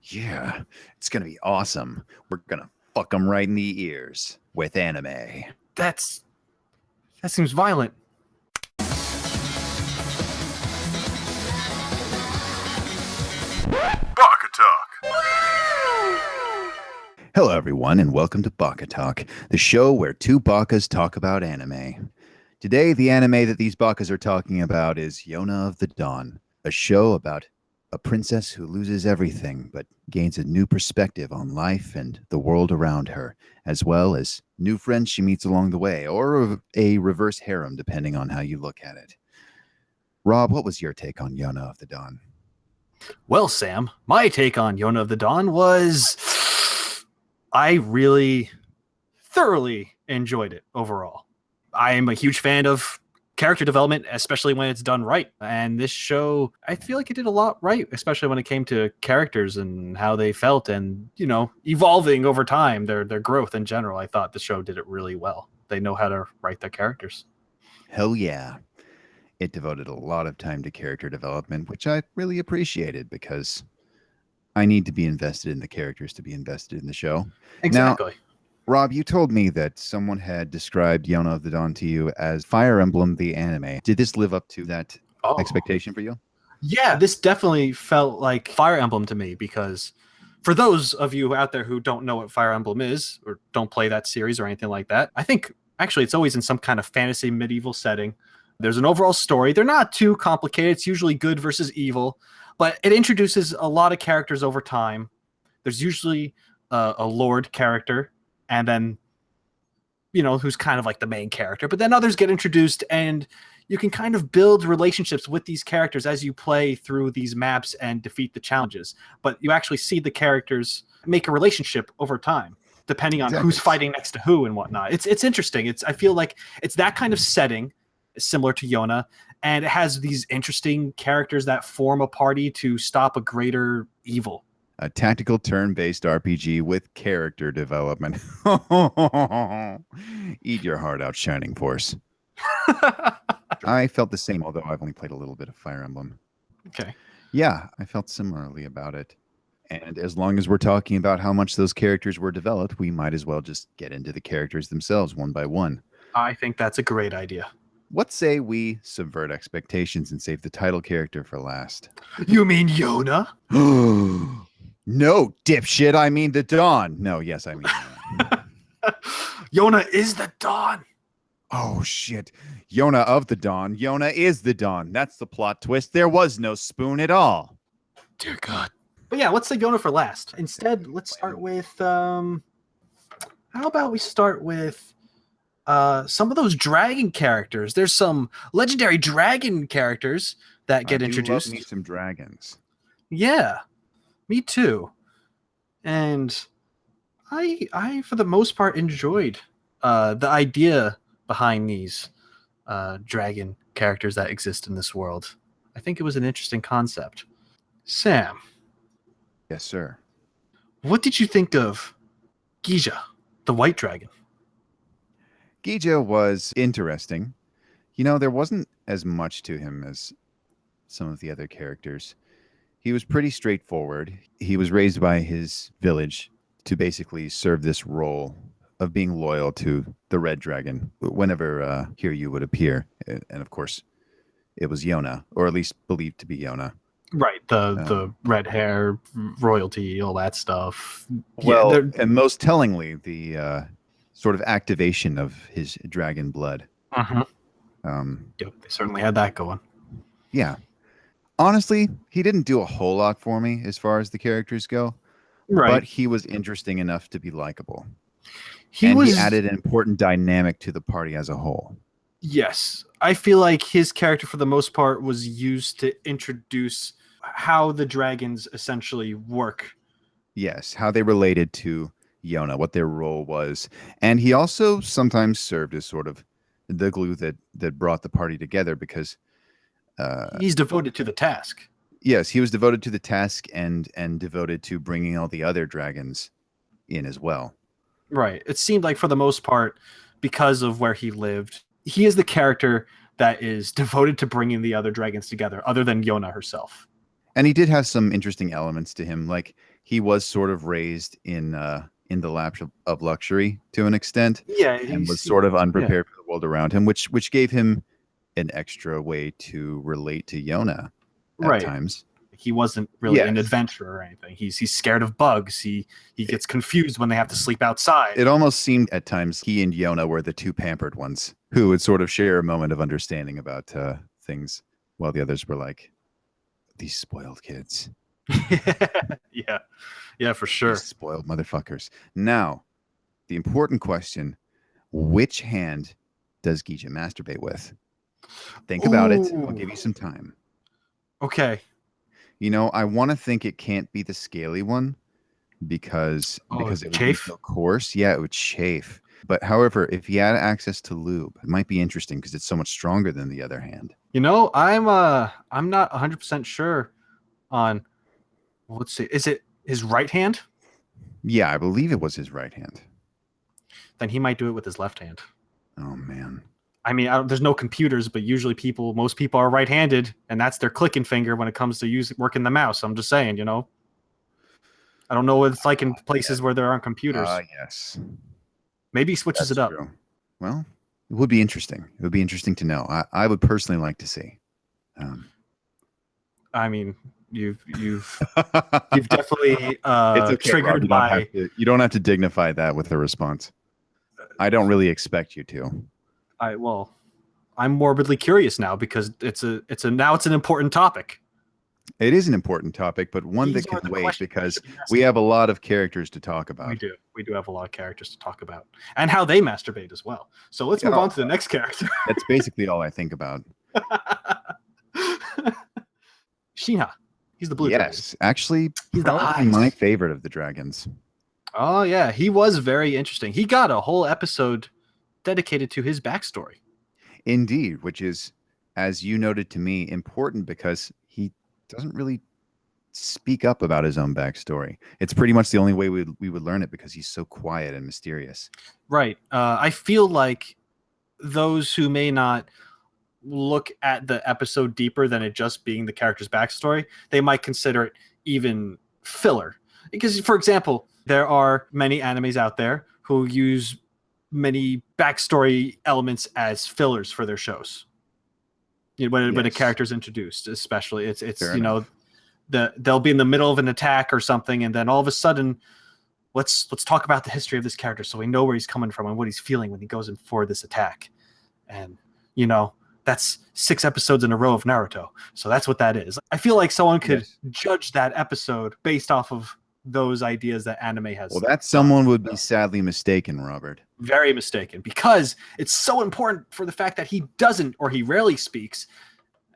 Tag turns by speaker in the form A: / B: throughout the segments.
A: Yeah, it's gonna be awesome. We're gonna fuck them right in the ears with anime.
B: That seems violent.
C: Baka Talk.
A: Hello, everyone, and welcome to Baka Talk, the show where two Bakas talk about anime. Today, the anime that these Bakas are talking about is Yona of the Dawn, a show about a princess who loses everything but gains a new perspective on life and the world around her, as well as new friends she meets along the way, or a reverse harem, depending on how you look at it. Rob, what was your take on Yona of the Dawn?
B: Well, Sam, my take on Yona of the Dawn was I really thoroughly enjoyed it overall. I am a huge fan of character development, especially when it's done right. And this show, I feel like it did a lot right, especially when it came to characters and how they felt and, evolving over time, their growth in general. I thought the show did it really well. They know how to write their characters.
A: Hell yeah. It devoted a lot of time to character development, which I really appreciated because I need to be invested in the characters to be invested in the show.
B: Exactly.
A: Now, Rob, you told me that someone had described Yona of the Dawn to you as Fire Emblem the anime. Did this live up to that expectation for you?
B: Yeah, this definitely felt like Fire Emblem to me because for those of you out there who don't know what Fire Emblem is or don't play that series or anything like that, I think actually it's always in some kind of fantasy medieval setting. There's an overall story. They're not too complicated. It's usually good versus evil, but it introduces a lot of characters over time. There's usually a lord character, and then, who's kind of like the main character. But then others get introduced, and you can kind of build relationships with these characters as you play through these maps and defeat the challenges. But you actually see the characters make a relationship over time, depending on who's fighting next to who and whatnot. It's interesting. I feel like it's that kind of setting, similar to Yona, and it has these interesting characters that form a party to stop a greater evil.
A: A tactical turn-based RPG with character development. Eat your heart out, Shining Force. I felt the same, although I've only played a little bit of Fire Emblem.
B: Okay.
A: Yeah, I felt similarly about it. And as long as we're talking about how much those characters were developed, we might as well just get into the characters themselves one by one.
B: I think that's a great idea.
A: What say we subvert expectations and save the title character for last?
B: You mean Yona?
A: No, dipshit, I mean the Dawn. No, yes, I mean
B: Yona is the Dawn.
A: Oh, shit. Yona of the Dawn. Yona is the Dawn. That's the plot twist. There was no spoon at all.
B: Dear God. But yeah, let's say Yona for last. Instead, let's start with, how about we start with some of those dragon characters. There's some legendary dragon characters that get introduced.
A: Love me some dragons.
B: Yeah, me too. And I for the most part enjoyed the idea behind these dragon characters that exist in this world. I think it was an interesting concept. Sam.
A: Yes, sir.
B: What did you think of Gija, the white dragon?
A: Gija was interesting. There wasn't as much to him as some of the other characters. He was pretty straightforward. He was raised by his village to basically serve this role of being loyal to the red dragon whenever Hiryu would appear. And of course, it was Yona, or at least believed to be Yona.
B: Right, the red hair, royalty, all that stuff.
A: Well, yeah, and most tellingly, the sort of activation of his dragon blood.
B: Yep, they certainly had that going.
A: Yeah. Honestly, he didn't do a whole lot for me as far as the characters go. Right. But he was interesting enough to be likable. He added an important dynamic to the party as a whole.
B: Yes. I feel like his character, for the most part, was used to introduce how the dragons essentially work.
A: Yes, how they related to Yona, what their role was. And he also sometimes served as sort of the glue that brought the party together because...
B: he's devoted to the task.
A: Yes, he was devoted to the task and devoted to bringing all the other dragons in as well.
B: Right. It seemed like for the most part, because of where he lived, he is the character that is devoted to bringing the other dragons together, other than Yona herself.
A: And he did have some interesting elements to him. Like, he was sort of raised in the lap of luxury to an extent,
B: Yeah,
A: and was
B: he's
A: sort of
B: yeah,
A: unprepared for the world around him, which gave him an extra way to relate to Yona at
B: right.
A: times.
B: He wasn't really an
A: Yes.
B: adventurer or anything. He's scared of bugs. He gets confused when they have to sleep outside.
A: It almost seemed at times he and Yona were the two pampered ones who would sort of share a moment of understanding about things, while the others were like, these spoiled kids,
B: Yeah, yeah, for
A: these
B: sure.
A: spoiled motherfuckers. Now, the important question: which hand does Geisha masturbate with? Think about it. I'll
B: Ooh,
A: give you some time.
B: okay.
A: I want to think it can't be the scaly one
B: Oh,
A: because it would be
B: chafe.
A: so coarse. Yeah, it would chafe. But however, if he had access to lube, it might be interesting because it's so much stronger than the other hand.
B: I'm not 100% sure on. Let's see. Is it his right hand?
A: Yeah, I believe it was his right hand.
B: Then he might do it with his left hand.
A: Oh man.
B: I mean, there's no computers, but usually most people are right-handed, and that's their clicking finger when it comes to working the mouse. I'm just saying, I don't know what it's like in places where there aren't computers.
A: Yes,
B: Maybe he switches
A: that's
B: it up.
A: true. Well, it would be interesting. It would be interesting to know. I would personally like to see. Um,
B: I mean, you've definitely
A: it's okay, Rob.
B: triggered my.
A: You don't have to dignify that with a response. I don't really expect you to.
B: I'm morbidly curious now because now it's an important topic.
A: It is an important topic, but one
B: These
A: that
B: are
A: can
B: the
A: wait
B: questions we
A: because
B: should be
A: we
B: asking.
A: have a lot of characters to talk about.
B: We do have a lot of characters to talk about and how they masturbate as well. So let's move on to the next character.
A: That's basically all I think about.
B: Shinha. He's the blue dragon.
A: Yes, actually,
B: He's the
A: probably
B: eyes.
A: my favorite of the dragons.
B: Oh yeah, he was very interesting. He got a whole episode dedicated to his backstory.
A: Indeed, which is, as you noted to me, important because he doesn't really speak up about his own backstory. It's pretty much the only way we would learn it because he's so quiet and mysterious.
B: Right. I feel like those who may not look at the episode deeper than it just being the character's backstory, they might consider it even filler. Because, for example, there are many animes out there who use many backstory elements as fillers for their shows. When a
A: Yes.
B: character's introduced, especially it's
A: Fair enough.
B: they'll be in the middle of an attack or something, and then all of a sudden, let's talk about the history of this character so we know where he's coming from and what he's feeling when he goes in for this attack. And that's 6 episodes in a row of Naruto. So that's what that is. I feel like someone could judge that episode based off of those ideas that anime has.
A: Well, that someone would be sadly mistaken, Robert.
B: Very mistaken, because it's so important for the fact that he doesn't, or he rarely speaks.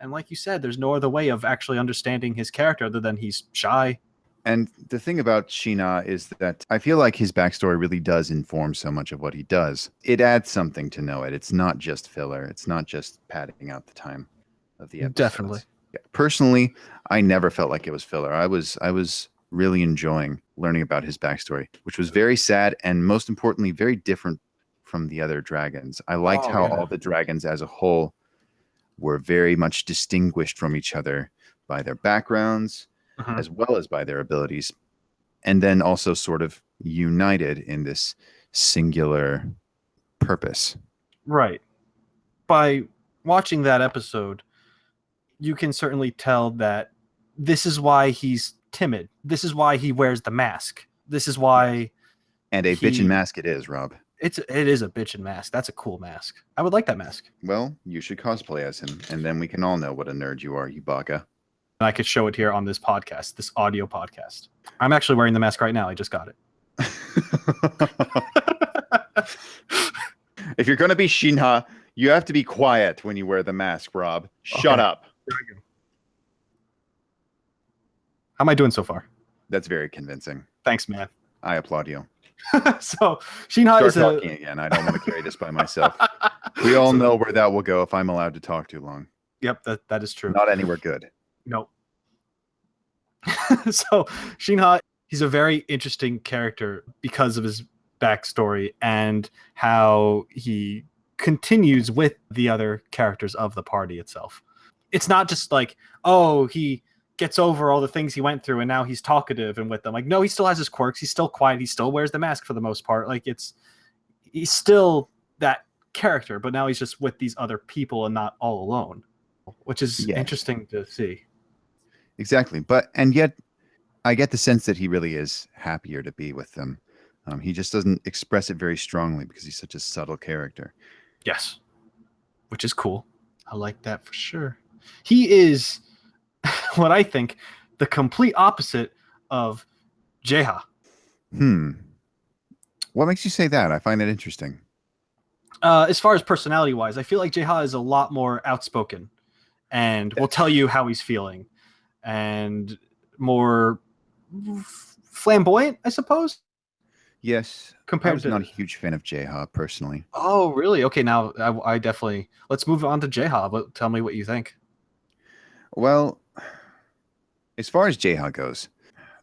B: And like you said, there's no other way of actually understanding his character other than he's shy.
A: And the thing about Sheena is that I feel like his backstory really does inform so much of what he does. It adds something to know it. It's not just filler. It's not just padding out the time of the episodes.
B: Definitely.
A: Yeah. Personally, I never felt like it was filler. I was really enjoying learning about his backstory, which was very sad and most importantly, very different from the other dragons. I liked how all the dragons as a whole were very much distinguished from each other by their backgrounds, as well as by their abilities, and then also sort of united in this singular purpose.
B: Right. By watching that episode, you can certainly tell that this is why he's timid. This is why he wears the mask. This is why.
A: And a bitchin' mask it is, Rob.
B: It is a bitchin' mask. That's a cool mask. I would like that mask.
A: Well, you should cosplay as him, and then we can all know what a nerd you are, you Baka.
B: And I could show it here on this podcast, this audio podcast. I'm actually wearing the mask right now. I just got it.
A: If you're going to be Shinha, you have to be quiet when you wear the mask, Rob. Shut up.
B: How am I doing so far?
A: That's very convincing.
B: Thanks, man.
A: I applaud you.
B: So Shinha is
A: talking again. I don't want to carry this by myself. We all know where that will go if I'm allowed to talk too long.
B: Yep, that is true.
A: Not anywhere good.
B: Nope. So Shinha, he's a very interesting character because of his backstory and how he continues with the other characters of the party itself. It's not just like, oh, he gets over all the things he went through, and now he's talkative and with them. Like, no, he still has his quirks. He's still quiet. He still wears the mask for the most part. Like, he's still that character, but now he's just with these other people and not all alone, which is interesting to see.
A: Exactly. And yet I get the sense that he really is happier to be with them. He just doesn't express it very strongly because he's such a subtle character.
B: Yes. Which is cool. I like that for sure. He is what I think the complete opposite of Jeha.
A: What makes you say that? I find that interesting.
B: As far as personality wise, I feel like Jeha is a lot more outspoken and will tell you how he's feeling, and more flamboyant, I suppose.
A: Yes. I was not a huge fan of Jeha personally.
B: Oh, really? Okay, now I definitely... Let's move on to Jeha, but tell me what you think.
A: Well, as far as Jeha goes,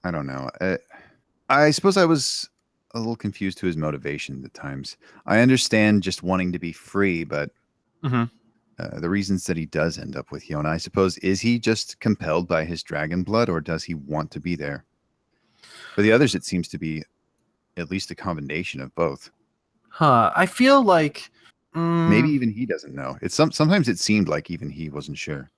A: I don't know. I suppose I was a little confused to his motivation at times. I understand just wanting to be free, but the reasons that he does end up with Yona, I suppose, is he just compelled by his dragon blood, or does he want to be there? For the others, it seems to be at least a combination of both.
B: I feel like
A: maybe even he doesn't know. Sometimes it seemed like even he wasn't sure.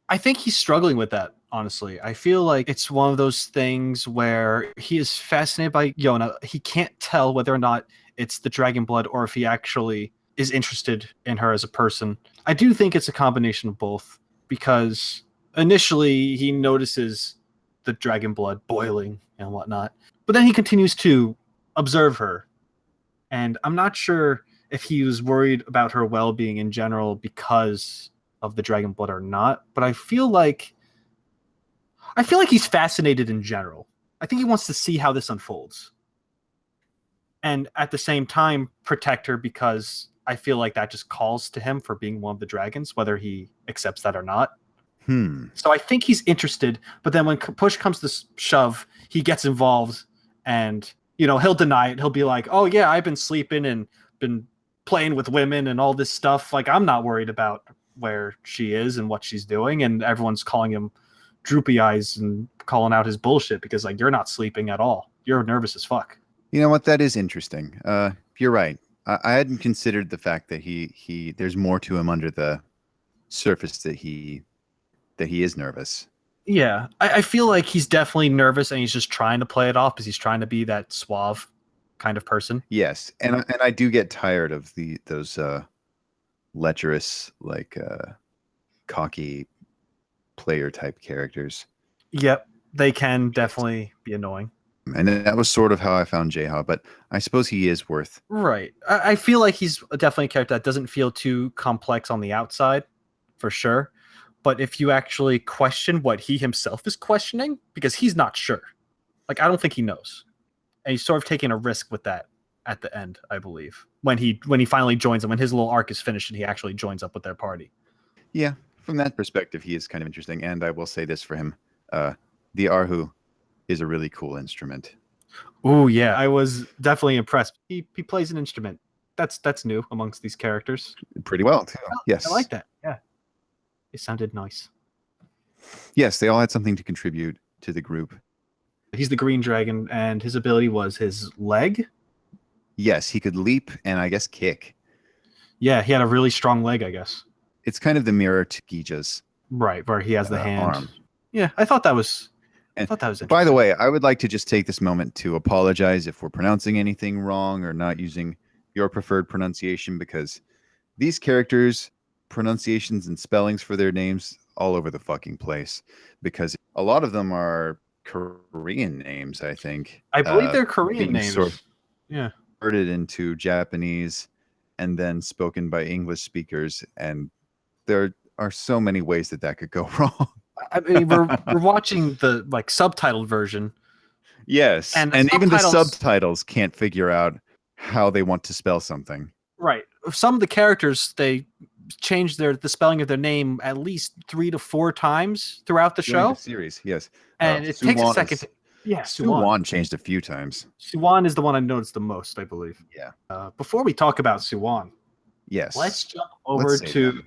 B: I think he's struggling with that, honestly. I feel like it's one of those things where he is fascinated by Yona. He can't tell whether or not it's the dragon blood or if he actually is interested in her as a person. I do think it's a combination of both, because initially he notices the dragon blood boiling and whatnot, but then he continues to observe her. And I'm not sure if he was worried about her well-being in general because of the dragon blood or not, but I feel like he's fascinated in general. I think he wants to see how this unfolds, and at the same time protect her, because I feel like that just calls to him for being one of the dragons, whether he accepts that or not. So I think he's interested, but then when push comes to shove, he gets involved, and he'll deny it. He'll be like, "Oh yeah, I've been sleeping and been playing with women and all this stuff. Like, I'm not worried about where she is and what she's doing." And everyone's calling him droopy eyes and calling out his bullshit, because like, you're not sleeping at all. You're nervous as fuck.
A: You know what? That is interesting. You're right. I hadn't considered the fact that he there's more to him under the surface, that he is nervous.
B: Yeah, I feel like he's definitely nervous, and he's just trying to play it off because he's trying to be that suave kind of person.
A: Yes, and I do get tired of those lecherous, like cocky player type characters.
B: Yep, they can definitely be annoying.
A: And that was sort of how I found Jeha, but I suppose he is worth...
B: Right. I feel like he's definitely a character that doesn't feel too complex on the outside, for sure. But if you actually question what he himself is questioning, because he's not sure. Like, I don't think he knows. And he's sort of taking a risk with that at the end, I believe. When he finally joins them, when his little arc is finished and he actually joins up with their party.
A: Yeah, from that perspective, he is kind of interesting. And I will say this for him. The Arhu is a really cool instrument.
B: Oh yeah, I was definitely impressed. He plays an instrument. That's new amongst these characters.
A: Pretty well, too. Yes.
B: I like that. Yeah. It sounded nice.
A: Yes, they all had something to contribute to the group.
B: He's the green dragon, and his ability was his leg?
A: Yes, he could leap and I guess kick.
B: Yeah, he had a really strong leg, I guess.
A: It's kind of the mirror to Gija's.
B: Right, where he has the hand.
A: Arm.
B: Yeah, I thought that was interesting.
A: By the way, I would like to just take this moment to apologize if we're pronouncing anything wrong or not using your preferred pronunciation, because these characters, pronunciations and spellings for their names all over the fucking place, because a lot of them are Korean names, I think.
B: I believe they're Korean names.
A: Sort of
B: yeah.
A: converted into Japanese and then spoken by English speakers, and there are so many ways that could go wrong.
B: I mean, we're watching the like subtitled version.
A: Yes, and even the subtitles can't figure out how they want to spell something.
B: Right. Some of the characters, they change the spelling of their name at least 3 to 4 times throughout the show.
A: The series, yes.
B: And it takes a second.
A: Suwon changed a few times.
B: Suwon is the one I noticed the most, I believe.
A: Yeah.
B: Before we talk about Suwon,
A: yes,
B: let's jump over to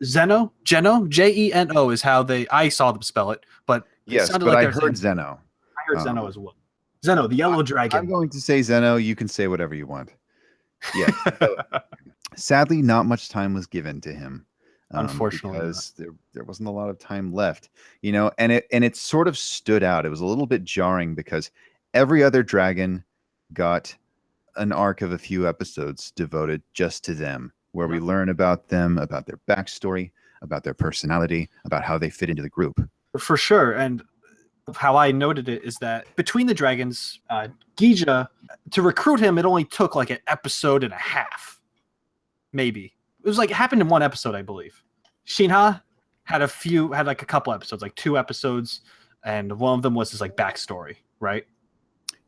B: Geno, Jeno is how I saw them spell it, but it
A: Yes,
B: sounded
A: but
B: like
A: I
B: they're
A: heard
B: saying
A: Zeno.
B: I heard Zeno
A: Um,
B: as well. Zeno, the yellow dragon.
A: I'm going to say Zeno. You can say whatever you want. Yes. Sadly, not much time was given to him,
B: Unfortunately not.
A: because there wasn't a lot of time left. And it sort of stood out. It was a little bit jarring because every other dragon got an arc of a few episodes devoted just to them, where we learn about them, about their backstory, about their personality, about how they fit into the group.
B: For sure. And how I noted it is that between the dragons, Gija, to recruit him, it only took like an episode and a half. Maybe. It was like it happened in one episode, I believe. Shinha had like a couple episodes, like 2 episodes, and one of them was his like backstory, right?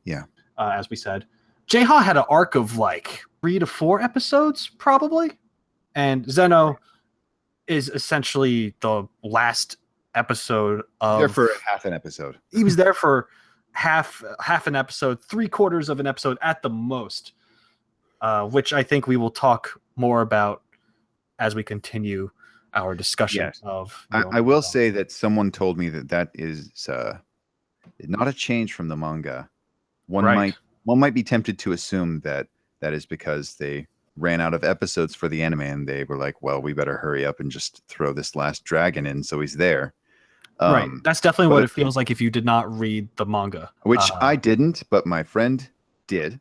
A: Yeah.
B: As we said. Jaeha had an arc of like 3 to 4 episodes, probably. And Zeno is essentially the last episode of
A: There for half an episode.
B: He was there for half an episode, 3/4 of an episode at the most, which I think we will talk more about as we continue our discussion of.
A: I will say that someone told me that is not a change from the manga. One might be tempted to assume that is because they ran out of episodes for the anime and they were like, well, we better hurry up and just throw this last dragon in so he's there.
B: Right. That's definitely what it feels like if you did not read the manga.
A: Which I didn't, but my friend did.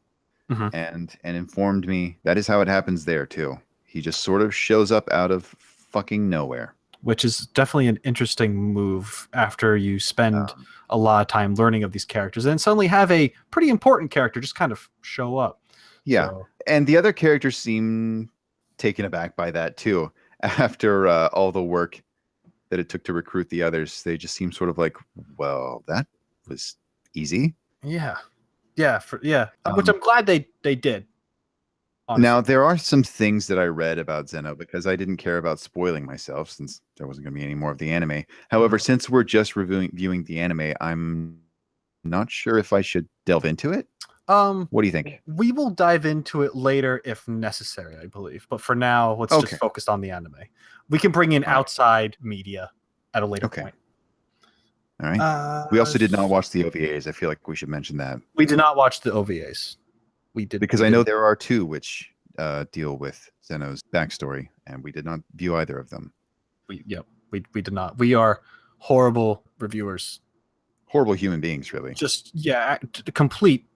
B: Mm-hmm.
A: And informed me that is how it happens there too. He just sort of shows up out of fucking nowhere.
B: Which is definitely an interesting move after you spend a lot of time learning of these characters and then suddenly have a pretty important character just kind of show up.
A: Yeah. So. And the other characters seem taken aback by that too. After all the work that it took to recruit the others, they just seem sort of like, well, that was easy.
B: Yeah. Which I'm glad they did.
A: Honestly. Now, there are some things that I read about Zeno because I didn't care about spoiling myself since there wasn't going to be any more of the anime. However, since we're just viewing the anime, I'm not sure if I should delve into it. What do you think?
B: We will dive into it later if necessary, I believe. But for now, let's just focus on the anime. We can bring in outside media at a later point.
A: All right. We also did not watch the OVAs. I feel like we should mention that.
B: We did not watch the OVAs. We did
A: because I know there are 2 which deal with Zeno's backstory, and we did not view either of them.
B: We did not. We are horrible reviewers.
A: Horrible human beings, really.
B: Just complete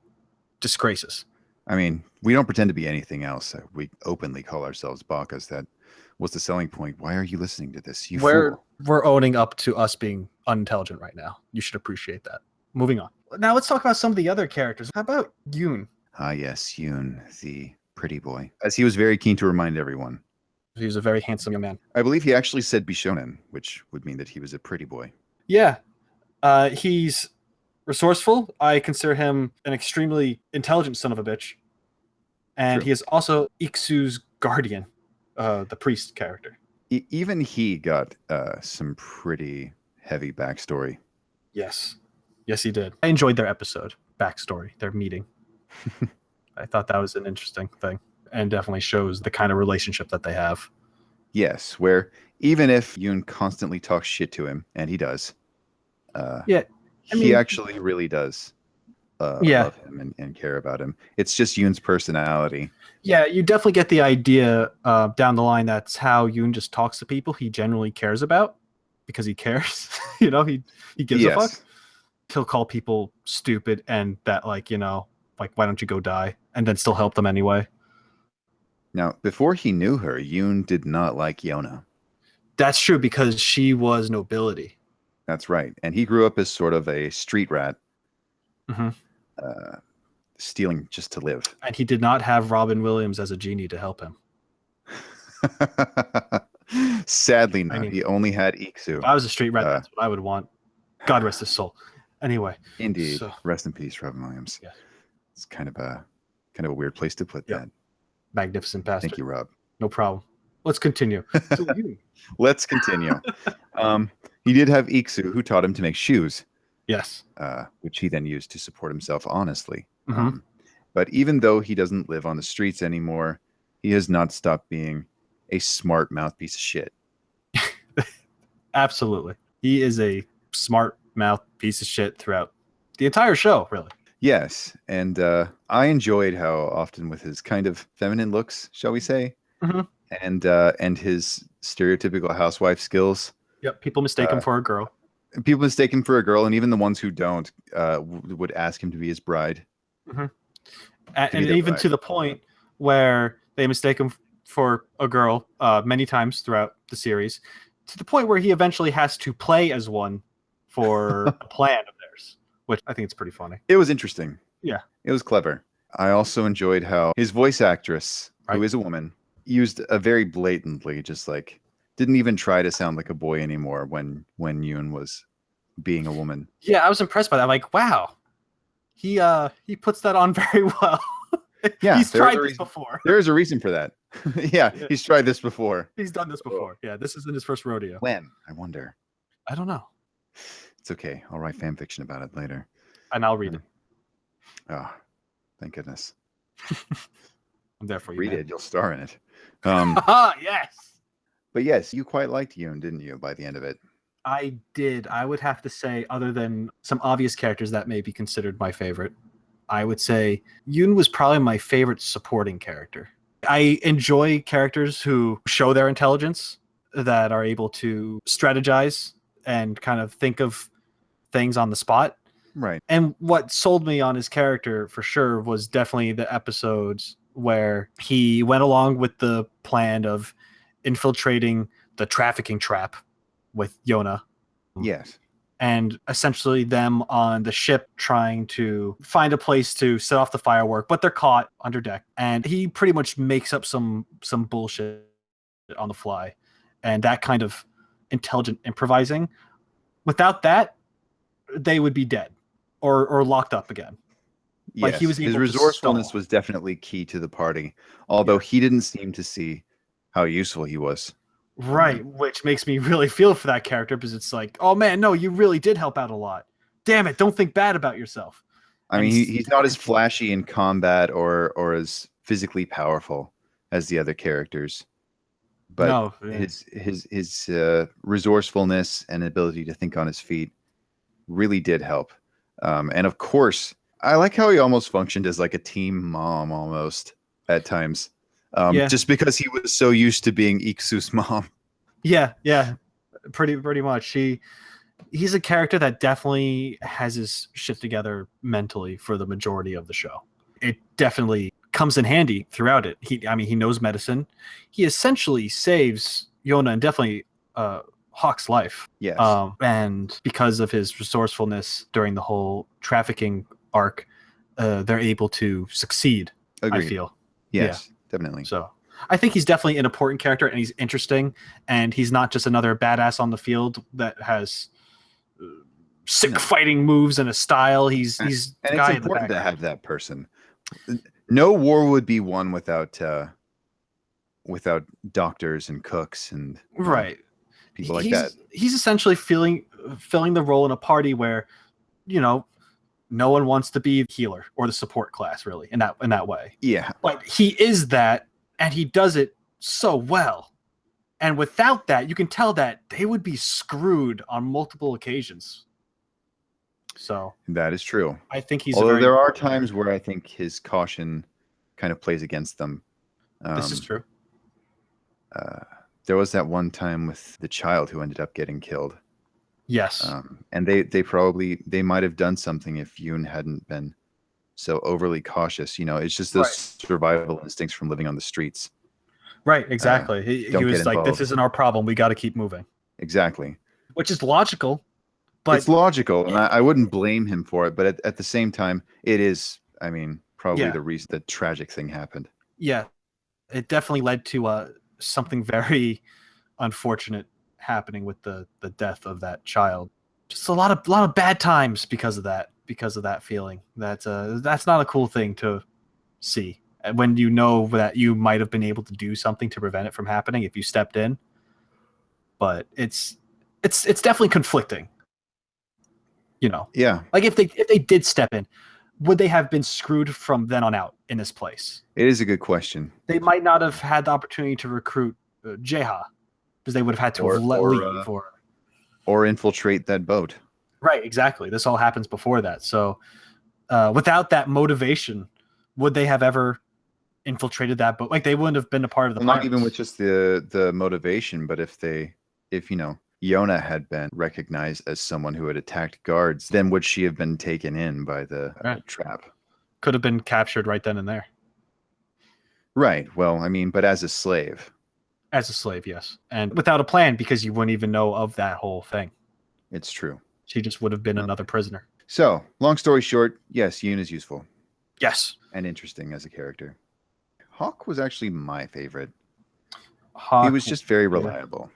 B: disgraces.
A: I mean, we don't pretend to be anything else. We openly call ourselves Bakas. That was the selling point. Why are you listening to this?
B: We're owning up to us being unintelligent right now. You should appreciate that. Moving on. Now let's talk about some of the other characters. How about Yoon?
A: Ah, yes, Yoon, the pretty boy. As he was very keen to remind everyone.
B: He was a very handsome young man.
A: I believe he actually said Bishonen, which would mean that he was a pretty boy.
B: Yeah. He's resourceful. I consider him an extremely intelligent son of a bitch. And he is also Iksu's guardian, the priest character.
A: Even he got some pretty heavy backstory.
B: Yes. Yes, he did. I enjoyed their episode, backstory, their meeting. I thought that was an interesting thing and definitely shows the kind of relationship that they have.
A: Yes, where even if Yoon constantly talks shit to him, and he does, he actually really does love him and care about him. It's just Yoon's personality. Yeah, you definitely get the idea down the line that's how Yoon just talks to people he genuinely cares about because he cares. He gives a fuck. He'll call people stupid and that like, why don't you go die? And then still help them anyway. Now, before he knew her, Yoon did not like Yona. That's true, because she was nobility. That's right. And he grew up as sort of a street rat, stealing just to live. And he did not have Robin Williams as a genie to help him. Sadly not. He only had Iksu. If I was a street rat, that's what I would want. God rest his soul. Anyway. Indeed. Rest in peace, Robin Williams. Yeah. It's kind of a weird place to put that. Magnificent bastard. Thank you, Rob. No problem. Let's continue. Let's continue. He did have Iksu, who taught him to make shoes. Yes. Which he then used to support himself honestly. But even though he doesn't live on the streets anymore, he has not stopped being a smart mouth piece of shit.
B: Absolutely. He is a smart mouth piece of shit throughout the entire show, really.
A: Yes, and I enjoyed how often with his kind of feminine looks, shall we say,
B: Mm-hmm.
A: and his stereotypical housewife skills,
B: Yep. People mistake him for a girl.
A: people mistake him for a girl, and even the ones who don't would ask him to be his bride.
B: Mm-hmm.
A: To be
B: And
A: their
B: even
A: bride.
B: to the point where they mistake him for a girl many times throughout the series, to the point where he eventually has to play as one for a plan of theirs, which I think it's pretty funny.
A: It was interesting.
B: Yeah.
A: It was clever. I also enjoyed how his voice actress, who
B: Right.
A: is a woman, used a very blatantly, just like didn't even try to sound like a boy anymore when Yoon was being a woman.
B: Yeah, I was impressed by that. I'm like, wow, he puts that on very well.
A: Yeah,
B: He's tried this before.
A: There is a reason for that. Yeah, he's tried this before.
B: He's done this before. Yeah, this isn't his first rodeo.
A: When? I wonder.
B: I don't know.
A: It's okay. I'll write fan fiction about it later.
B: And I'll read it.
A: Oh, thank goodness.
B: I'm there for you.
A: Read
B: man.
A: it. You'll star in it.
B: Yes.
A: But yes, you quite liked Yoon, didn't you, by the end of it?
B: I did. I would have to say, other than some obvious characters that may be considered my favorite, I would say Yoon was probably my favorite supporting character. I enjoy characters who show their intelligence, that are able to strategize and kind of think of things on the spot.
A: Right.
B: And what sold me on his character for sure was definitely the episodes where he went along with the plan of infiltrating the trafficking trap with Yona.
A: Yes.
B: And essentially them on the ship trying to find a place to set off the firework, but they're caught under deck. And he pretty much makes up some bullshit on the fly. And that kind of intelligent improvising, without that, they would be dead or locked up again.
A: Yes.
B: Like he was
A: His
B: able
A: resourcefulness
B: to
A: was definitely key to the party, although he didn't seem to see how useful he was.
B: Right, which makes me really feel for that character, because it's like, oh man, no, you really did help out a lot. Damn it, don't think bad about yourself.
A: I mean, he's not as flashy in combat or as physically powerful as the other characters, but
B: No,
A: his resourcefulness and ability to think on his feet really did help. And of course, I like how he almost functioned as like a team mom almost at times. Just because he was so used to being Iksu's mom.
B: Yeah, pretty much. He's a character that definitely has his shit together mentally for the majority of the show. It definitely comes in handy throughout it. He knows medicine. He essentially saves Yona and definitely Hawk's life.
A: Yes.
B: And because of his resourcefulness during the whole trafficking arc, they're able to succeed.
A: Agreed.
B: I feel.
A: Yes, definitely.
B: So I think he's definitely an important character, and he's interesting, and he's not just another badass on the field that has sick fighting moves and a style. He's
A: and
B: the
A: it's
B: guy
A: important to have that person. No war would be won without doctors and cooks and people like that.
B: He's essentially filling the role in a party where, no one wants to be the healer or the support class, really, in that way.
A: Yeah.
B: But he is that, and he does it so well. And without that, you can tell that they would be screwed on multiple occasions. So
A: that is true.
B: I think he's.
A: Although there are times where I think his caution kind of plays against them.
B: This is true.
A: There was that one time with the child who ended up getting killed.
B: Yes.
A: And they might have done something if Yoon hadn't been so overly cautious. It's just those survival instincts from living on the streets.
B: Right, exactly. He was like, this isn't our problem. We got to keep moving.
A: Exactly.
B: Which is logical. But
A: it's logical, and I wouldn't blame him for it. But at the same time, it is, probably the reason the tragic thing happened.
B: Yeah, it definitely led to something very unfortunate happening with the death of that child. Just a lot of bad times because of that feeling. That's not a cool thing to see when you know that you might have been able to do something to prevent it from happening if you stepped in. But it's definitely conflicting.
A: Yeah.
B: Like if they did step in, would they have been screwed from then on out in this place?
A: It is a good question.
B: They might not have had the opportunity to recruit Jeha, because they would have had to leave.
A: or infiltrate that boat.
B: Right, exactly. This all happens before that. So without that motivation, would they have ever infiltrated that boat? Like they wouldn't have been a part of the
A: Well,
B: pirates.
A: not even with just the motivation, but if Yona had been recognized as someone who had attacked guards, then would she have been taken in by the
B: Right.
A: trap?
B: Could have been captured right then and there.
A: Right. Well, I mean, but as a slave.
B: As a slave, yes. And without a plan, because you wouldn't even know of that whole thing.
A: It's true.
B: She just would have been another prisoner.
A: So, long story short, yes, Yoon is useful.
B: Yes.
A: And interesting as a character. Hawk was actually my favorite.
B: Hawk,
A: he was just very reliable.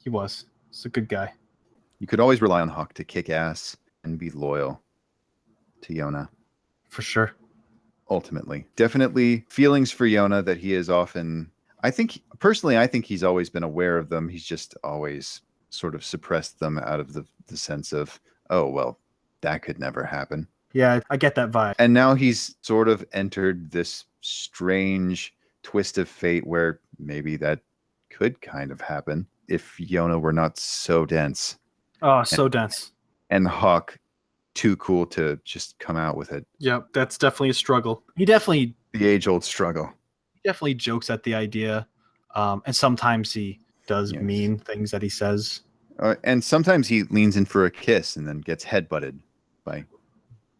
B: He was. He's a good guy.
A: You could always rely on Hawk to kick ass and be loyal to Yona.
B: For sure.
A: Ultimately. Definitely feelings for Yona that he is often... I think he's always been aware of them. He's just always sort of suppressed them out of the sense of, oh, well, that could never happen.
B: Yeah, I get that vibe.
A: And now he's sort of entered this strange twist of fate where maybe that could kind of happen if Yona were not so dense.
B: Oh, so dense.
A: And Hawk too cool to just come out with it.
B: Yep, that's definitely a struggle. The
A: age-old struggle.
B: He definitely jokes at the idea, and sometimes he does mean things that he says.
A: And sometimes he leans in for a kiss and then gets headbutted by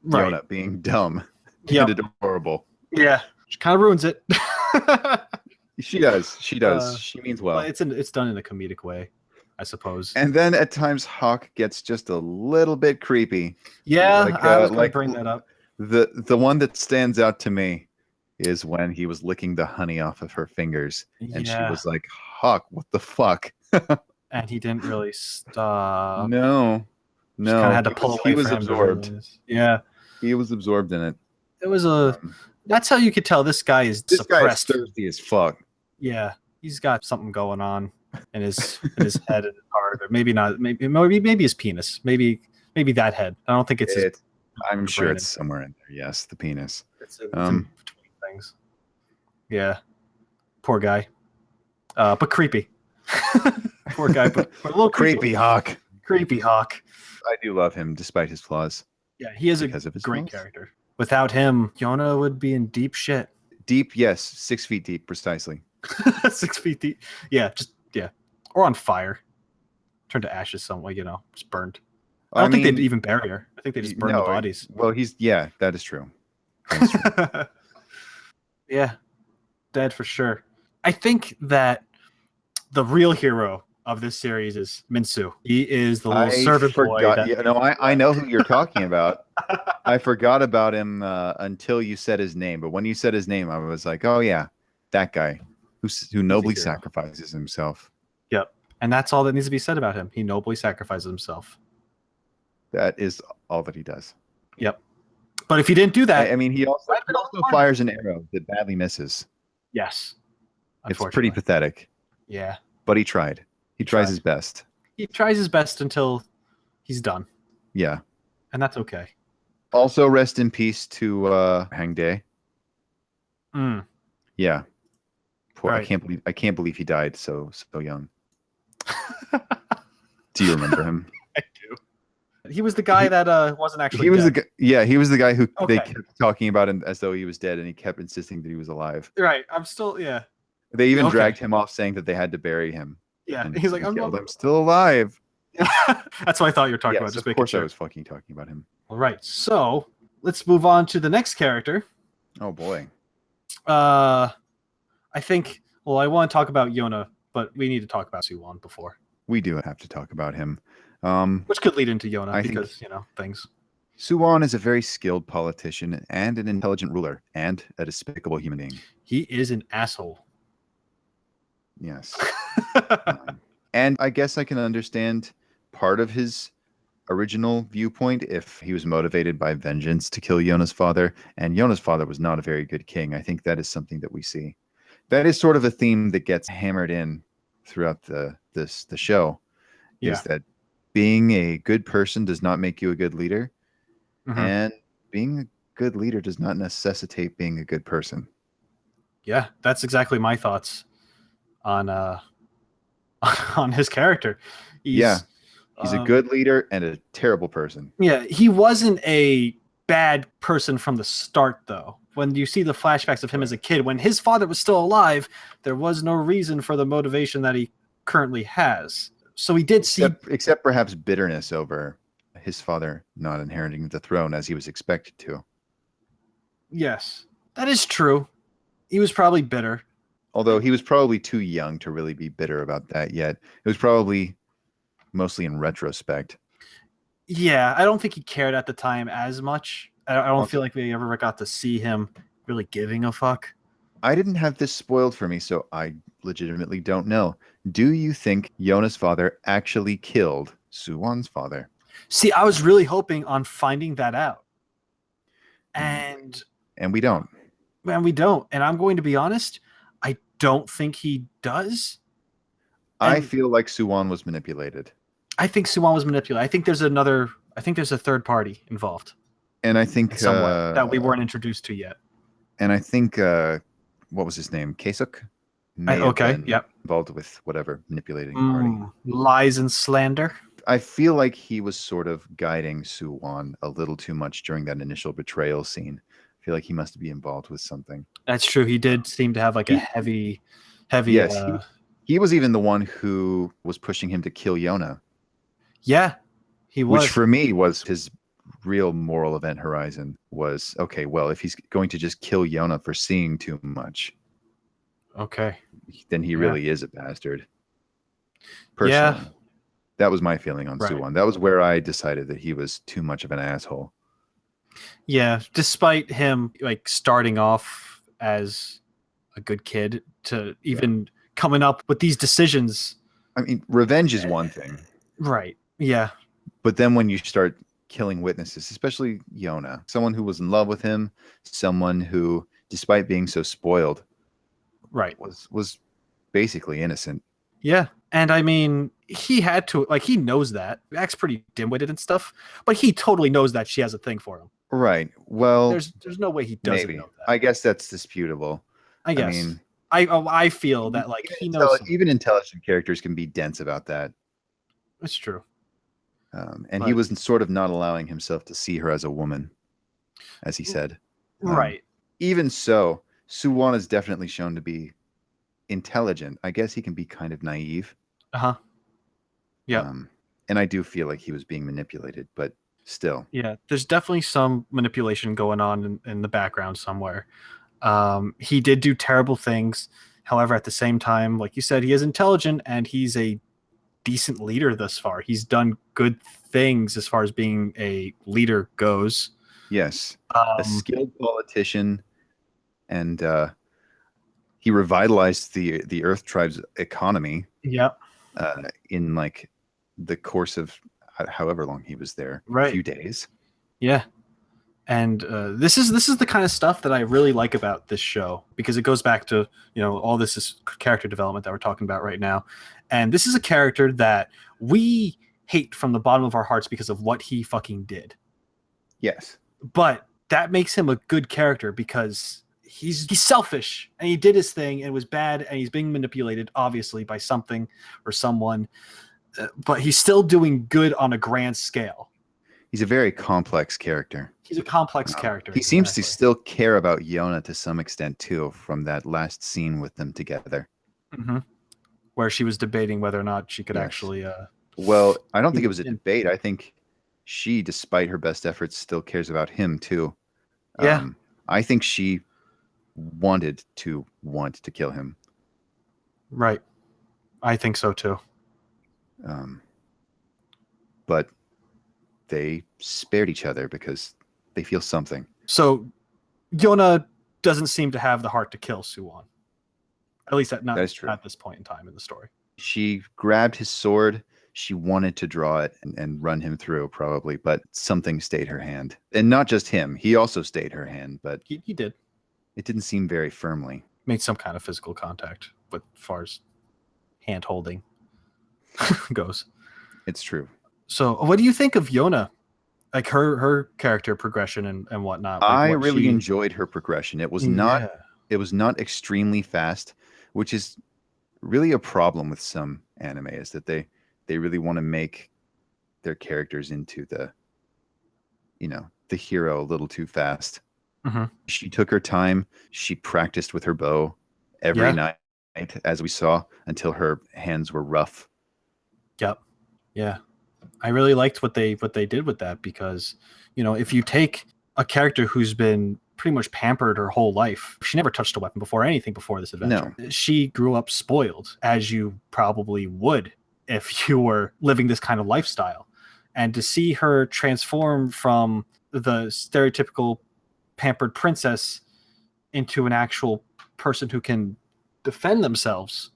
A: Yona being dumb and adorable.
B: Yeah, she kind of ruins it.
A: She does. She means well.
B: It's done in a comedic way, I suppose.
A: And then at times Hawk gets just a little bit creepy.
B: Yeah, I was going to bring that up.
A: The one that stands out to me is when he was licking the honey off of her fingers, and she was like, "Hawk, what the fuck?"
B: And he didn't really stop.
A: No.
B: Just kind of had to pull away.
A: He was absorbed.
B: Yeah,
A: he was absorbed in it.
B: It was that's how you could tell this guy is suppressed.
A: Guy is thirsty as fuck.
B: Yeah, he's got something going on in his head and his heart, or maybe not. Maybe his penis. Maybe that head. I don't think it's.
A: I'm sure it's somewhere in there. Yes, the penis.
B: It's in between things. Yeah, poor guy, but creepy. Poor guy, but a little
A: creepy. Hawk.
B: Creepy Hawk.
A: I do love him despite his flaws.
B: Yeah, he is a great character. Without him, Yona would be in deep shit.
A: Deep, yes, 6 feet deep, precisely.
B: 6 feet deep. Yeah, or on fire. Turned to ashes somewhere, just burned. I don't think they'd even bury her. I think they just burn the bodies.
A: Well, that is true.
B: Yeah, dead for sure. I think that the real hero of this series is Minsu. He is the little servant boy.
A: I know who you're talking about. I forgot about him until you said his name. But when you said his name, I was like, oh yeah, that guy who nobly sacrifices himself.
B: Yep. And that's all that needs to be said about him. He nobly sacrifices himself.
A: That is all that he does.
B: Yep. But if he didn't do that,
A: I mean, he also fires an arrow that badly misses.
B: Yes.
A: It's pretty pathetic.
B: Yeah.
A: But he tried. He tries his best.
B: He tries his best until he's done.
A: Yeah.
B: And that's okay.
A: Also, rest in peace to Hang Dae. Yeah. Poor, right. I can't believe he died so young. Do you remember him?
B: I do. He was the guy that wasn't actually
A: he was
B: dead.
A: He was the guy who they kept talking about him as though he was dead, and he kept insisting that he was alive.
B: Right.
A: They even dragged him off saying that they had to bury him.
B: Yeah. And he's like,
A: I'm still alive.
B: That's what I thought you were talking about. Just
A: of course I was fucking talking about him.
B: All right. So let's move on to the next character.
A: Oh boy.
B: I think, I want to talk about Yona, but we need to talk about Suwon before.
A: We do have to talk about him.
B: Which could lead into Yona because, things.
A: Suwon is a very skilled politician and an intelligent ruler and a despicable human being.
B: He is an asshole.
A: Yes. And I guess I can understand part of his original viewpoint if he was motivated by vengeance to kill Yona's father, and Yona's father was not a very good king. I think that is something that we see. That is sort of a theme that gets hammered in throughout the show. Yeah. Is that being a good person does not make you a good leader, and being a good leader does not necessitate being a good person.
B: Yeah, that's exactly my thoughts on his character. He's
A: He's a good leader and a terrible person.
B: Yeah, he wasn't a bad person from the start, though. When you see the flashbacks of him as a kid, when his father was still alive, there was no reason for the motivation that he currently has. So he did
A: except perhaps bitterness over his father not inheriting the throne as he was expected to.
B: Yes, that is true. He was probably bitter.
A: Although he was probably too young to really be bitter about that yet. It was probably mostly in retrospect.
B: Yeah, I don't think he cared at the time as much. I don't
A: Also,
B: feel like we ever got to see him really giving a fuck.
A: I didn't have this spoiled for me, so I legitimately don't know. Do you think Yona's father actually killed Suwon's father?
B: See, I was really hoping on finding that out. And
A: And we don't.
B: man, we don't. And I'm going to be honest, I don't think he does.
A: I
B: And
A: feel like Suwon was manipulated.
B: I think Suwon was manipulated. I think there's a third party involved
A: And I
B: in
A: think
B: some way that we weren't introduced to yet.
A: and I think what was his name? Kasuk may have
B: Okay,
A: been
B: yep.
A: involved with whatever manipulating party.
B: Lies and slander.
A: I feel like he was sort of guiding Suwon a little too much during that initial betrayal scene. I feel like he must be involved with something.
B: That's true. He did seem to have like a heavy.
A: Yes, he was even the one who was pushing him to kill Yona.
B: Yeah, he was.
A: Which for me was his real moral event horizon was, okay, well, if he's going to just kill Yona for seeing too much,
B: okay,
A: then he really is a bastard. Personally.
B: Yeah.
A: That was my feeling on
B: Right.
A: Suwon. That was where I decided that he was too much of an asshole.
B: Yeah, despite him like starting off as a good kid to even coming up with these decisions.
A: I mean, revenge is one thing.
B: Right. Yeah.
A: But then when you start killing witnesses, especially Yona, someone who was in love with him, someone who, despite being so spoiled,
B: Right.
A: was basically innocent.
B: Yeah. And I mean, he had to, like, he knows that. He acts pretty dim-witted and stuff, but he totally knows that she has a thing for him.
A: Right. Well,
B: there's no way he doesn't
A: maybe.
B: know that.
A: I guess that's disputable.
B: I guess.
A: I mean,
B: I feel that like he knows something.
A: even intelligent characters can be dense about that.
B: It's true.
A: And he was sort of not allowing himself to see her as a woman, as he said.
B: Right.
A: Even so, Suwon is definitely shown to be intelligent. I guess he can be kind of naive.
B: Uh-huh. Yeah.
A: And I do feel like he was being manipulated, but still.
B: Yeah, there's definitely some manipulation going on in the background somewhere. He did do terrible things. However, at the same time, like you said, he is intelligent and he's a decent leader thus far. He's done good things as far as being a leader goes.
A: Yes. A skilled politician, and he revitalized the Earth Tribe's economy.
B: Yeah.
A: In like the course of however long he was there,
B: right.
A: A few days.
B: Yeah. And this is the kind of stuff that I really like about this show, because it goes back to, you know, all this is character development that we're talking about right now. And this is a character that we hate from the bottom of our hearts because of what he fucking did.
A: Yes.
B: But that makes him a good character because he's selfish and he did his thing and it was bad and he's being manipulated obviously by something or someone, but he's still doing good on a grand scale.
A: He's a very complex character.
B: He's a complex character.
A: He seems to still care about Yona to some extent too, from that last scene with them together.
B: Mm-hmm. Where she was debating whether or not she could actually...
A: well, I don't think it was a debate. I think she, despite her best efforts, still cares about him too.
B: Yeah.
A: I think she wanted to kill him.
B: Right. I think so too.
A: But they spared each other because they feel something.
B: So Yona doesn't seem to have the heart to kill Suwon. At least at this point in time in the story.
A: She grabbed his sword. She wanted to draw it and run him through, probably, but something stayed her hand. And not just him. He also stayed her hand, but
B: he did.
A: It didn't seem very firmly.
B: Made some kind of physical contact, but as far as hand holding goes.
A: It's true.
B: So what do you think of Yona? Like her character progression and whatnot? Like
A: I really enjoyed her progression. It was not extremely fast, which is really a problem with some anime, is that they really want to make their characters into the hero a little too fast.
B: Hmm.
A: She took her time. She practiced with her bow every
B: Yeah.
A: night, as we saw, until her hands were rough.
B: Yep. Yeah. I really liked what they did with that because, if you take a character who's been pretty much pampered her whole life, she never touched a weapon before anything before this adventure.
A: No.
B: She grew up spoiled, as you probably would if you were living this kind of lifestyle. And to see her transform from the stereotypical pampered princess into an actual person who can defend themselves,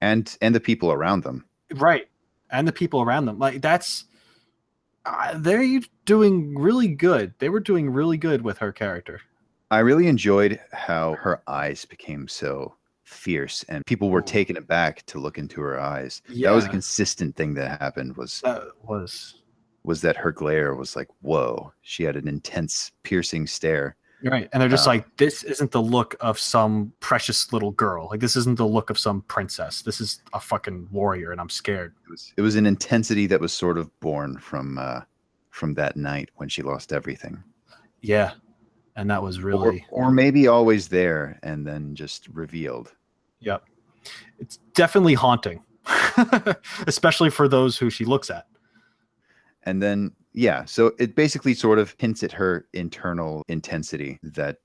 A: And the people around them.
B: right, and the people around them, like that's they're doing really good. They were doing really good with her character.
A: I really enjoyed how her eyes became so fierce and people were
B: Ooh.
A: taken aback to look into her eyes. That was a
B: Yeah,
A: consistent thing that happened
B: that was
A: that her glare was like, whoa. She had an intense, piercing stare.
B: right. And they're just
A: Um,
B: like, this isn't the look of some precious little girl. Like, this isn't the look of some princess. This is a fucking warrior, and I'm scared.
A: it was an intensity that was sort of born from that night when she lost everything.
B: Yeah, and that was really,
A: Or maybe always there and then just revealed.
B: yep. It's definitely haunting, especially for those who she looks at.
A: And then yeah, so it basically sort of hints at her internal intensity that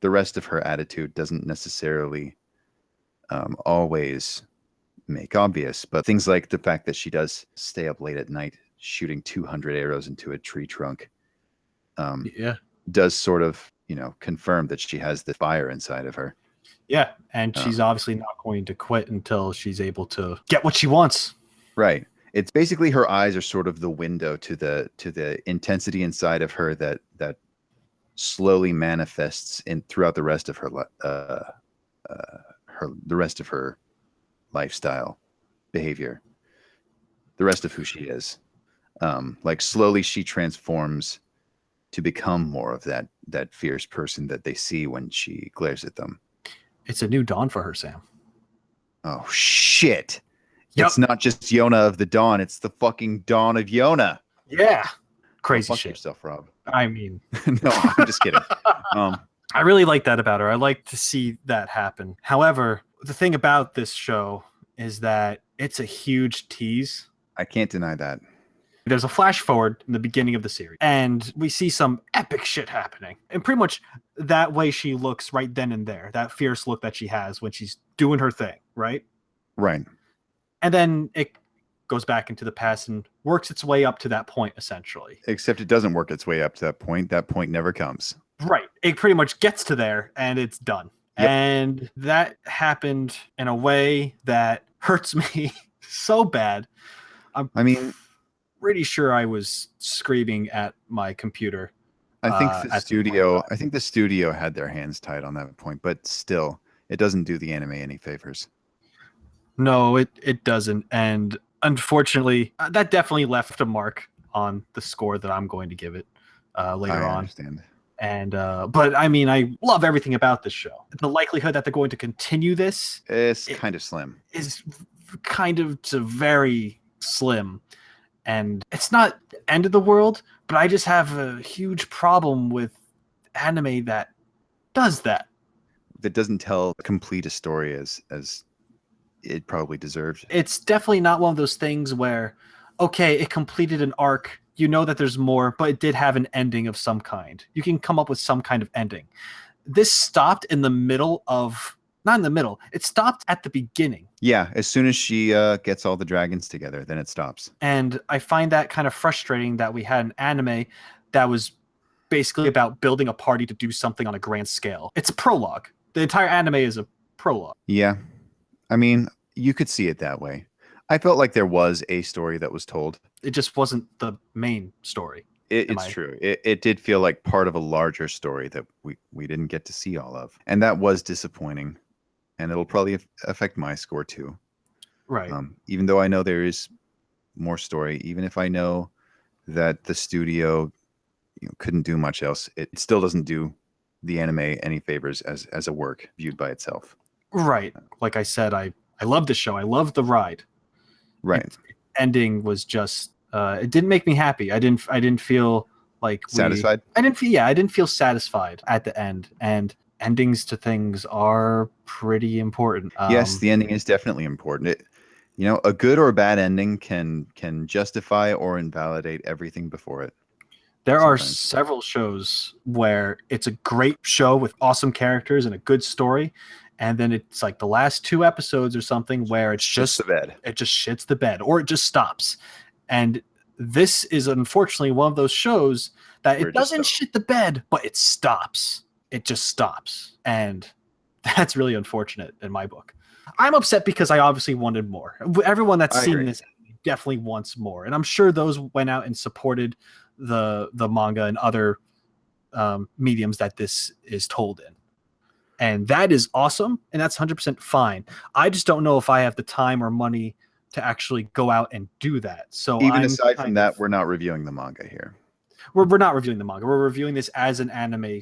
A: the rest of her attitude doesn't necessarily always make obvious, but things like the fact that she does stay up late at night shooting 200 arrows into a tree trunk
B: Yeah.
A: does sort of confirm that she has the fire inside of her.
B: Yeah. And she's obviously not going to quit until she's able to get what she wants.
A: Right. It's basically her eyes are sort of the window to the intensity inside of her that slowly manifests in throughout the rest of the rest of her lifestyle, behavior, the rest of who she is. Like slowly she transforms to become more of that fierce person that they see when she glares at them.
B: It's a new dawn for her, Sam.
A: Oh shit.
B: Yep.
A: It's not just Yona of the Dawn, it's the fucking Dawn of Yona.
B: Yeah. Crazy
A: Fuck
B: shit.
A: yourself, Rob.
B: I mean,
A: No, I'm just kidding.
B: I really like that about her. I like to see that happen. However, the thing about this show is that it's a huge tease.
A: I can't deny that.
B: There's a flash forward in the beginning of the series, and we see some epic shit happening. And pretty much that way she looks right then and there, that fierce look that she has when she's doing her thing, right?
A: Right.
B: And then it goes back into the past and works its way up to that point, essentially.
A: Except it doesn't work its way up to that point. That point never comes.
B: Right. It pretty much gets to there and it's done.
A: Yep.
B: And that happened in a way that hurts me so bad.
A: I mean,
B: pretty sure I was screaming at my computer.
A: I think the studio had their hands tied on that point, but still, it doesn't do the anime any favors.
B: No, it doesn't. And unfortunately, that definitely left a mark on the score that I'm going to give it later on.
A: I understand.
B: And but I mean, I love everything about this show. The likelihood that they're going to continue this
A: It's kind of slim.
B: is kind of very slim. And it's not the end of the world, but I just have a huge problem with anime that does that.
A: That doesn't tell complete a story as it probably deserved.
B: It's definitely not one of those things where, okay, it completed an arc. You know that there's more, but it did have an ending of some kind. You can come up with some kind of ending. This stopped in the middle of, not in the middle, it stopped at the beginning.
A: Yeah, as soon as she gets all the dragons together, then it stops.
B: And I find that kind of frustrating that we had an anime that was basically about building a party to do something on a grand scale. It's a prologue. The entire anime is a prologue.
A: Yeah. I mean, you could see it that way. I felt like there was a story that was told.
B: It just wasn't the main story.
A: It's true. It did feel like part of a larger story that we didn't get to see all of. And that was disappointing. And it'll probably affect my score too.
B: Right.
A: Even though I know there is more story, even if I know that the studio couldn't do much else, it still doesn't do the anime any favors as a work viewed by itself.
B: Right. Like I said, I love the show. I love the ride.
A: Right.
B: Its ending was just It didn't make me happy. I didn't feel like
A: Satisfied?
B: I didn't feel satisfied at the end. And endings to things are pretty important.
A: Yes, the ending is definitely important. A good or bad ending can justify or invalidate everything before it.
B: There are
A: Sometimes.
B: several shows where it's a great show with awesome characters and a good story, and then it's like the last 2 episodes or something where it's just
A: the bed.
B: it just shits the bed or it just stops. And this is unfortunately one of those shows that
A: Where
B: it
A: it just
B: doesn't
A: stops.
B: shit the bed, but it stops. It just stops. And that's really unfortunate in my book. I'm upset because I obviously wanted more. Everyone that's
A: I
B: seen
A: agree.
B: this definitely wants more. And I'm sure those went out and supported the manga and other mediums that this is told in. And that is awesome. And that's 100% fine. I just don't know if I have the time or money to actually go out and do that. So
A: Even
B: I'm
A: aside from that, we're not reviewing the manga here.
B: we're not reviewing the manga. We're reviewing this as an anime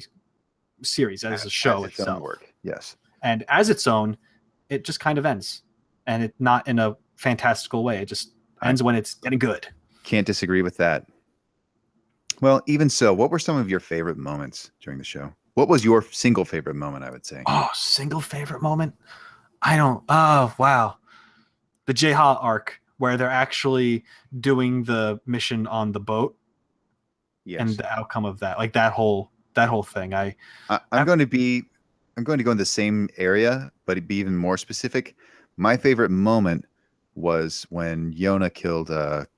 B: series, as a show
A: as its own work. Yes.
B: And as its own, it just kind of ends. And it not in a fantastical way. It just ends when it's getting good.
A: Can't disagree with that. Well, even so, what were some of your favorite moments during the show? What was your single favorite moment, I would say?
B: Oh, single favorite moment? Oh, wow. The J-Ha arc where they're actually doing the mission on the boat.
A: Yes.
B: And the outcome of that, like that whole thing.
A: I'm going to go in the same area, but be even more specific. My favorite moment was when Yona killed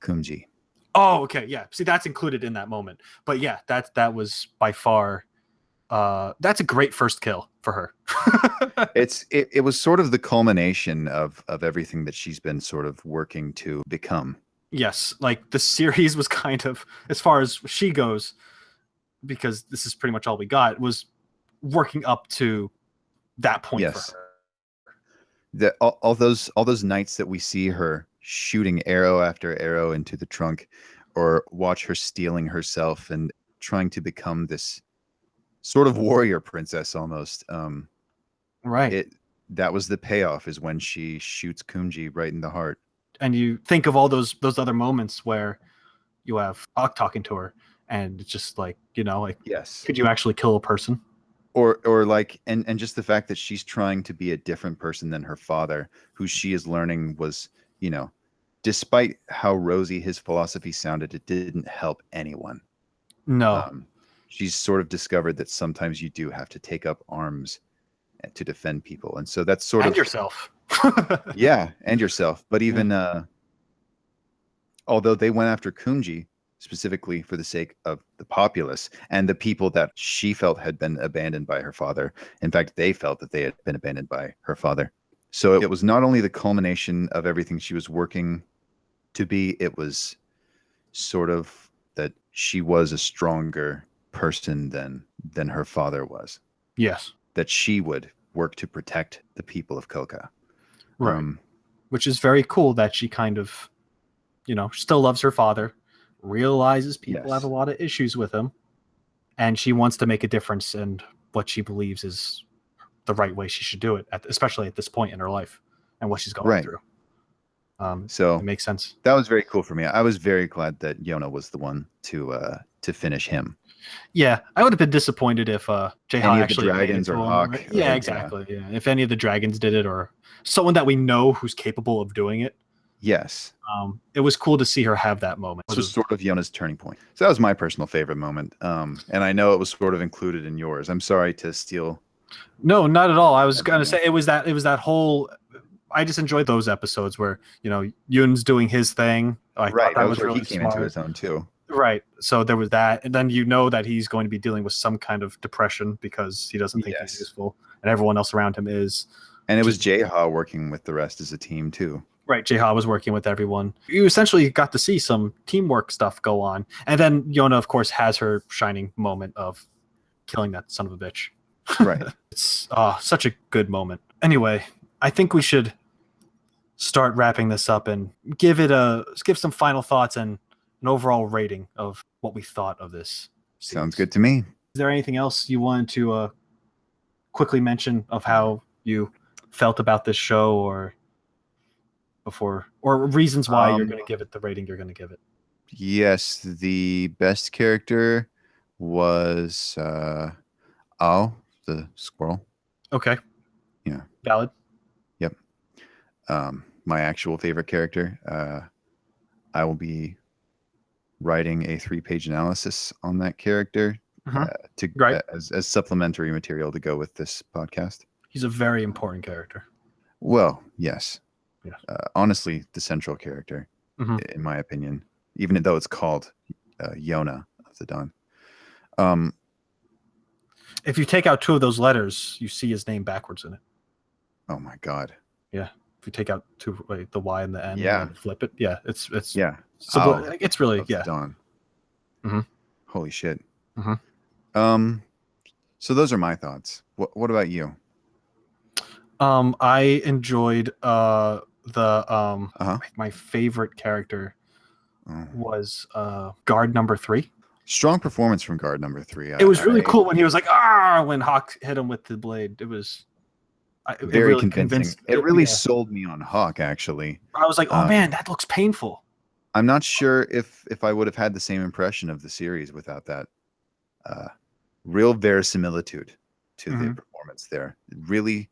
A: Kumji.
B: Oh, okay, yeah. See, that's included in that moment. But yeah, that was by far. That's a great first kill for her.
A: It was sort of the culmination of everything that she's been sort of working to become.
B: Yes, like the series was kind of, as far as she goes, because this is pretty much all we got, was working up to that point for her.
A: All those nights that we see her shooting arrow after arrow into the trunk, or watch her steeling herself and trying to become this sort of warrior princess almost.
B: Right.
A: That was the payoff, is when she shoots Kumji right in the heart.
B: And you think of all those other moments where you have Bak talking to her, and it's just like,
A: yes,
B: could you actually kill a person?
A: Or like, and just the fact that she's trying to be a different person than her father, who she is learning was, despite how rosy his philosophy sounded, it didn't help anyone.
B: No.
A: She's sort of discovered that sometimes you do have to take up arms to defend people, and so that's sort of
B: yourself.
A: Yeah, and yourself. But even although they went after Kumji specifically for the sake of the populace and the people that she felt had been abandoned by her father. In fact, they felt that they had been abandoned by her father. So it was not only the culmination of everything she was working to be, it was sort of that she was a stronger person than her father was.
B: Yes.
A: That she would work to protect the people of Koka.
B: Right. Which is very cool that she kind of, still loves her father, realizes people have a lot of issues with him, and she wants to make a difference in what she believes is the right way she should do it, especially at this point in her life and what she's going through. So it makes sense.
A: That was very cool for me. I was very glad that Yona was the one to finish him.
B: Yeah, I would have been disappointed if J-Ha actually
A: made it to him.
B: Hawk. Right? Yeah, exactly. Yeah, if any of the dragons did it, or someone that we know who's capable of doing it.
A: Yes.
B: It was cool to see her have that moment.
A: This was sort of Yona's turning point. So that was my personal favorite moment. And I know it was sort of included in yours. I'm sorry to steal.
B: No, not at all. I was going to say it was that whole. I just enjoyed those episodes where Yoon's doing his thing. I thought that was
A: where
B: really
A: he came
B: smart.
A: into his own too.
B: Right. So there was that, and then that he's going to be dealing with some kind of depression because he doesn't think he's useful, and everyone else around him is.
A: And it was J-Ha working with the rest as a team too.
B: Right, J-Ha was working with everyone. You essentially got to see some teamwork stuff go on. And then Yona, of course, has her shining moment of killing that son of a bitch.
A: Right.
B: It's such a good moment. Anyway, I think we should start wrapping this up and give some final thoughts and an overall rating of what we thought of this series.
A: Sounds good to me.
B: Is there anything else you wanted to quickly mention of how you felt about this show, or reasons why you're going to give it the rating you're going to give it?
A: Yes, the best character was Ao, the squirrel.
B: Okay,
A: Yeah.
B: valid.
A: Yep. My actual favorite character. I will be writing a 3-page analysis on that character
B: Hmm.
A: to
B: Right.
A: as supplementary material to go with this podcast.
B: He's a very important character.
A: Well, yes.
B: Yeah.
A: Honestly, the central character,
B: Hmm.
A: in my opinion, even though it's called Yona of the Dawn. Um,
B: If you take out two of those letters, you see his name backwards in it.
A: oh my God.
B: Yeah. If you take out two, like the Y and the N,
A: Yeah.
B: and then flip it, yeah, it's
A: Yeah. Ao
B: it's really
A: of the
B: yeah.
A: Dawn.
B: Hmm.
A: Holy shit.
B: Hmm.
A: So those are my thoughts. What about you?
B: I enjoyed the
A: Uh-huh.
B: my favorite character
A: Oh.
B: was guard number 3.
A: Strong performance from guard number 3.
B: It was really cool when he was like when Hawk hit him with the blade. It
A: Very
B: really
A: convincing.
B: convinced
A: It
B: it,
A: really
B: yeah.
A: sold me on Hawk, actually.
B: I was like, oh man, that looks painful.
A: I'm not sure if I would have had the same impression of the series without that real verisimilitude to the
B: Hmm.
A: performance there. It really,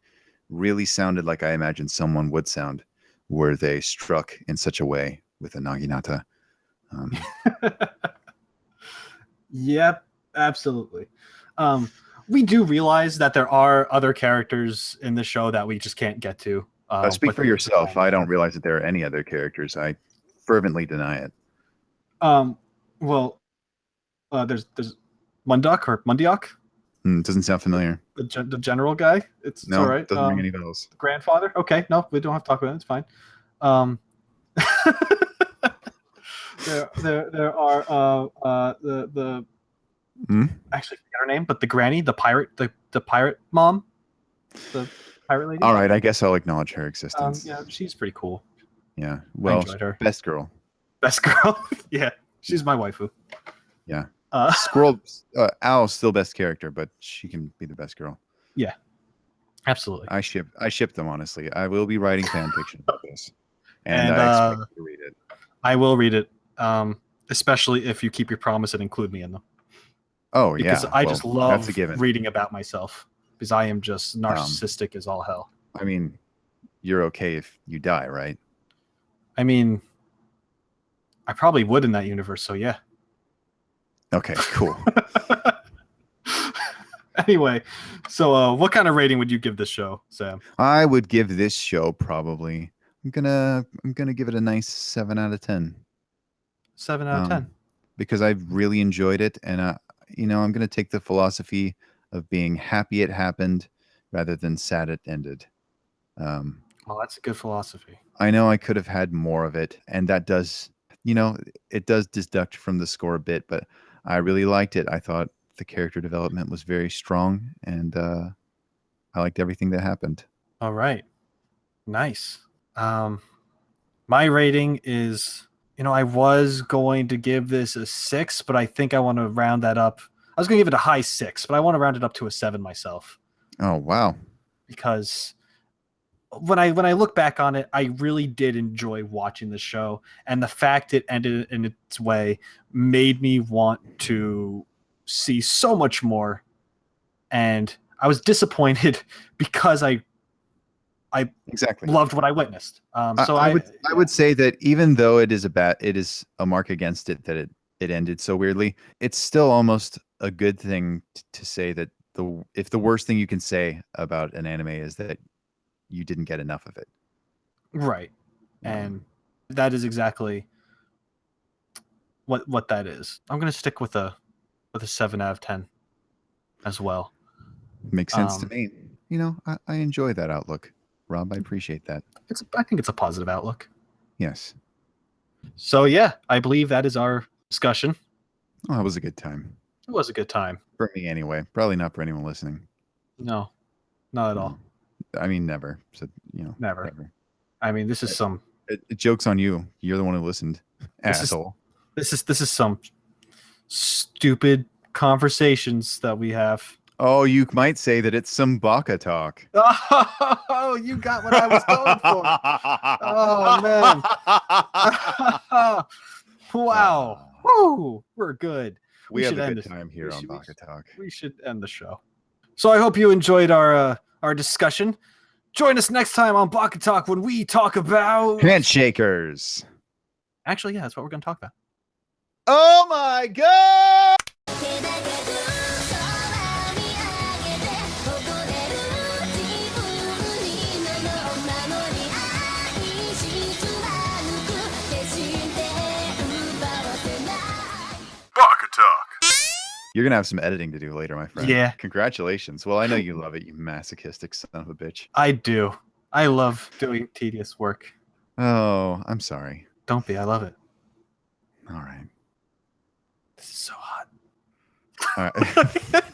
A: really sounded like I imagined someone would sound were they struck in such a way with a naginata.
B: Yep, absolutely. We do realize that there are other characters in the show that we just can't get to.
A: Speak
B: With
A: for
B: the
A: yourself. I
B: timing.
A: don't realize that there are any other characters. I fervently deny it.
B: Well, there's Mundiok,
A: Doesn't sound familiar.
B: the general guy. It's all
A: No,
B: right.
A: doesn't ring any bells.
B: Grandfather. Okay, no, we don't have to talk about it. It's fine. Um, there are the
A: Hmm?
B: actually I forget her name, but the granny, the pirate mom, the pirate lady.
A: All right, I guess I'll acknowledge her existence.
B: Yeah, she's pretty cool.
A: Yeah,
B: I
A: well,
B: enjoyed her.
A: best girl.
B: Best girl. Yeah, she's my waifu.
A: Yeah,
B: Uh,
A: Squirrel, Owl's still best character, but she can be the best girl.
B: yeah, absolutely.
A: I ship them honestly. I will be writing fan fiction about this, and
B: And
A: I expect you to read it.
B: I will read it, especially if you keep your promise and include me in them.
A: Oh
B: Because
A: yeah,
B: I
A: well,
B: just
A: that's a
B: love
A: given.
B: reading about myself because I am just narcissistic as all hell.
A: I mean, you're okay if you die, right?
B: I mean, I probably would in that universe, so yeah.
A: Okay, cool.
B: Anyway, so what kind of rating would you give this show, Sam?
A: I would give this show probably. I'm gonna give it a nice 7 out of 10.
B: 7 out of 10.
A: Because I really enjoyed it, and I'm gonna take the philosophy of being happy it happened rather than sad it ended.
B: Oh, that's a good philosophy.
A: I know I could have had more of it, and that does, it does deduct from the score a bit, but I really liked it. I thought the character development was very strong, and I liked everything that happened.
B: All right. Nice. My rating is, I was going to give this a 6, but I think I want to round that up. I was going to give it a high 6, but I want to round it up to a 7 myself
A: Oh wow.
B: because when I look back on it, I really did enjoy watching the show, and the fact it ended in its way made me want to see so much more. And I was disappointed because I
A: Exactly.
B: loved what I witnessed.
A: I would say that even though it is a mark against it that it ended so weirdly, it's still almost a good thing to say that if the worst thing you can say about an anime is that you didn't get enough of it.
B: Right. And that is exactly what that is. I'm going to stick with a 7 out of 10 as well.
A: Makes sense to me. I enjoy that outlook. Rob, I appreciate that.
B: I think it's a positive outlook.
A: Yes.
B: So yeah, I believe that is our discussion.
A: Oh, that was a good time.
B: It was a good time.
A: For me anyway. Probably not for anyone listening.
B: No, not at all.
A: I mean, never. So,
B: Never.
A: Never.
B: I mean, this is some
A: joke's on you. You're the one who listened. Asshole.
B: This is some stupid conversations that we have.
A: Oh, you might say that it's some Baka talk.
B: Oh, you got what I was going for. Oh man. Wow. Woo! We're good.
A: We have
B: should
A: a
B: end
A: good
B: this.
A: time here on Baka Talk.
B: We should end the show. So I hope you enjoyed our discussion. Join us next time on Baka Talk when we talk about
A: Handshakers.
B: Actually, yeah, that's what we're going to talk about.
A: Oh my god! Baka Talk. You're gonna have some editing to do later, my friend.
B: Yeah.
A: Congratulations. Well, I know you love it, you masochistic son of a bitch.
B: I do. I love doing tedious work.
A: Oh, I'm sorry.
B: Don't be. I love it.
A: All right.
B: This is so hot.
A: All right.